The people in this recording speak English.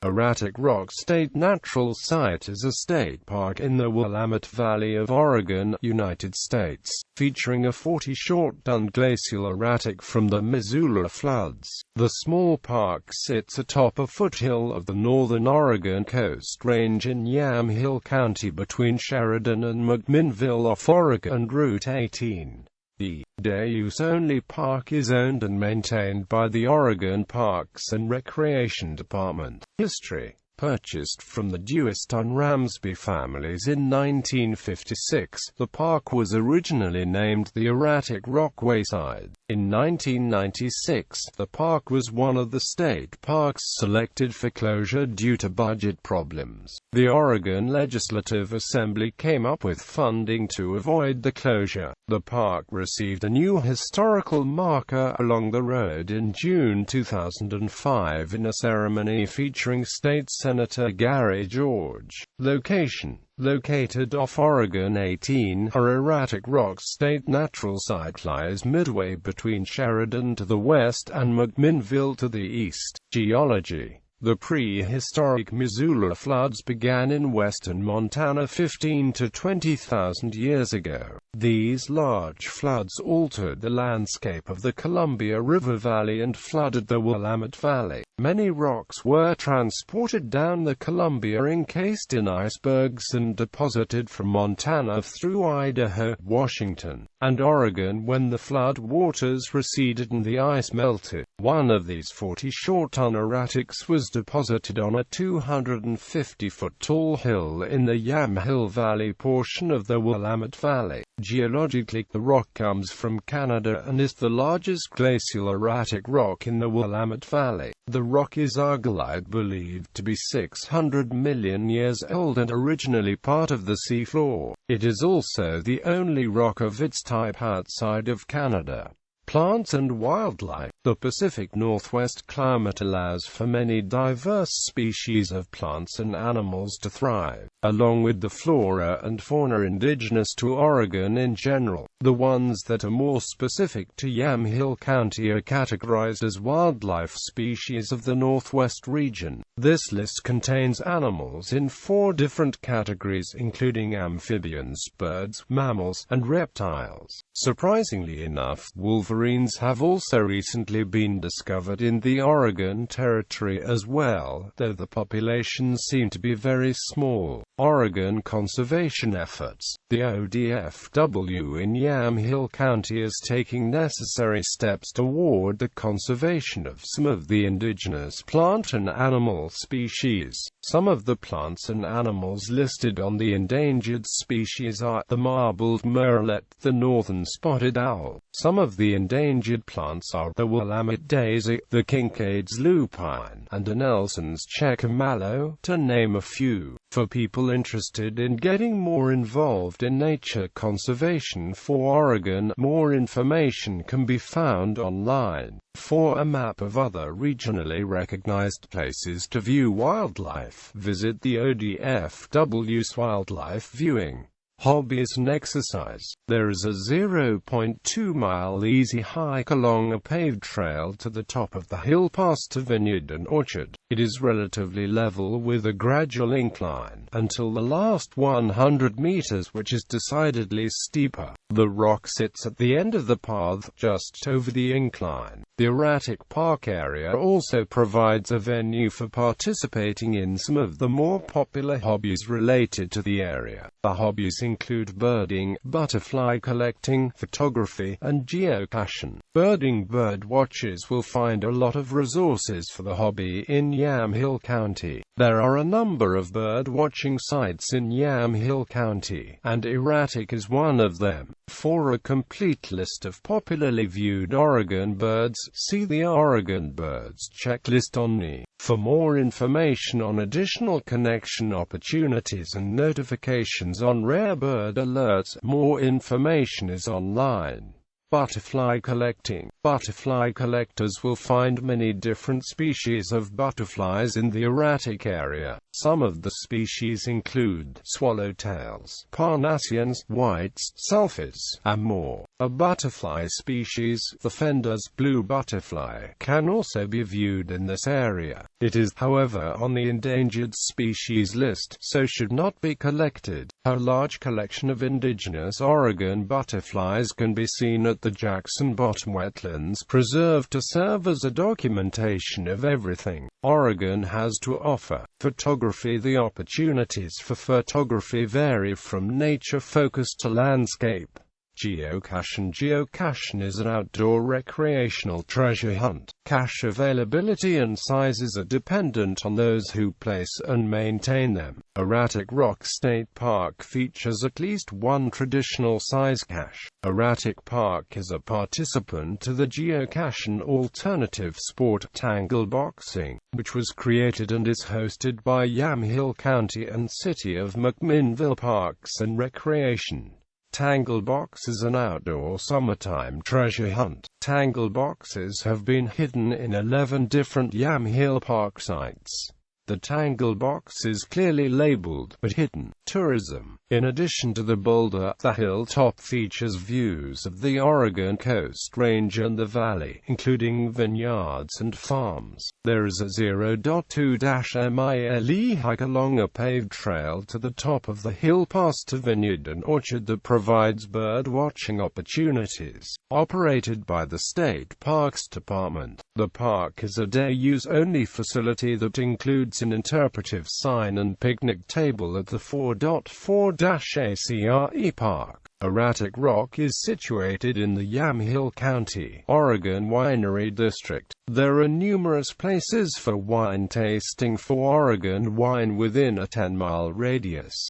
Erratic Rock State Natural Site is a state park in the Willamette Valley of Oregon, United States, featuring a 40-short-ton glacial erratic from the Missoula floods. The small park sits atop a foothill of the northern Oregon Coast Range in Yamhill County between Sheridan and McMinnville off Oregon and Route 18. The day-use-only park is owned and maintained by the Oregon Parks and Recreation Department. History: purchased from the Dewist and Ramsby families in 1956, the park was originally named the Erratic Rock Wayside. In 1996, the park was one of the state parks selected for closure due to budget problems. The Oregon Legislative Assembly came up with funding to avoid the closure. The park received a new historical marker along the road in June 2005 in a ceremony featuring State Senator Gary George. Location: located off Oregon 18, our Erratic Rock State Natural Site lies midway between Sheridan to the west and McMinnville to the east. Geology: the prehistoric Missoula floods began in western Montana 15 to 20,000 years ago. These large floods altered the landscape of the Columbia River Valley and flooded the Willamette Valley. Many rocks were transported down the Columbia encased in icebergs and deposited from Montana through Idaho, Washington, and Oregon when the flood waters receded and the ice melted. One of these 40-short-ton erratics was deposited on a 250-foot tall hill in the Yamhill Valley portion of the Willamette Valley. Geologically, the rock comes from Canada and is the largest glacial erratic rock in the Willamette Valley. The rock is argillite, believed to be 600 million years old and originally part of the seafloor. It is also the only rock of its type outside of Canada. Plants and wildlife: the Pacific Northwest climate allows for many diverse species of plants and animals to thrive, along with the flora and fauna indigenous to Oregon in general. The ones that are more specific to Yamhill County are categorized as wildlife species of the Northwest region. This list contains animals in 4 different categories, including amphibians, birds, mammals, and reptiles. Surprisingly enough, wolverines have also recently been discovered in the Oregon Territory as well, though the populations seem to be very small. Oregon conservation efforts: the ODFW in Yamhill County is taking necessary steps toward the conservation of some of the indigenous plant and animal species. Some of the plants and animals listed on the endangered species are the marbled murrelet, the northern spotted owl. Some of the endangered plants are the Willamette daisy, the Kincaid's lupine, and a Nelson's checker mallow, to name a few. For people interested in getting more involved in nature conservation for Oregon, more information can be found online. For a map of other regionally recognized places to view wildlife, visit the ODFW's Wildlife Viewing. Hobbies and exercise: there is a 0.2-mile easy hike along a paved trail to the top of the hill past a vineyard and orchard. It is relatively level with a gradual incline until the last 100 meters, which is decidedly steeper. The rock sits at the end of the path, just over the incline. The Erratic Park area also provides a venue for participating in some of the more popular hobbies related to the area. The hobbies include birding, butterfly collecting, photography, and geocaching. Bird watchers will find a lot of resources for the hobby in Yamhill County. There are a number of bird watching sites in Yamhill County, and Erratic is one of them. For a complete list of popularly viewed Oregon birds, see the Oregon Birds checklist on me. For more information on additional connection opportunities and notifications on rare bird alerts, more information is online. Butterfly collecting. Butterfly collectors will find many different species of butterflies in the erratic area. Some of the species include swallowtails, Parnassians, whites, sulphurs, and more. A butterfly species, the Fender's blue butterfly, can also be viewed in this area. It is, however, on the endangered species list, so should not be collected. A large collection of indigenous Oregon butterflies can be seen at the Jackson Bottom Wetlands Preserve to serve as a documentation of everything Oregon has to offer. Photography. The opportunities for photography vary from nature-focused to landscape. Geocache and Geocaching is an outdoor recreational treasure hunt. Cache availability and sizes are dependent on those who place and maintain them. Erratic Rock State Park features at least one traditional size cache. Erratic Park is a participant to the geocache and alternative sport, tangle boxing, which was created and is hosted by Yamhill County and City of McMinnville Parks and Recreation. Tangle Box is an outdoor summertime treasure hunt. Tangle boxes have been hidden in 11 different Yamhill Park sites. The Tangle Box is clearly labeled, but hidden. Tourism. In addition to the boulder, the hilltop features views of the Oregon Coast Range and the valley, including vineyards and farms. There is a 0.2-mile hike along a paved trail to the top of the hill past a vineyard and orchard that provides bird watching opportunities. Operated by the State Parks Department, the park is a day-use-only facility that includes an interpretive sign and picnic table at the 4.4-acre park. Erratic Rock is situated in the Yamhill County, Oregon Winery District. There are numerous places for wine tasting for Oregon wine within a 10-mile radius.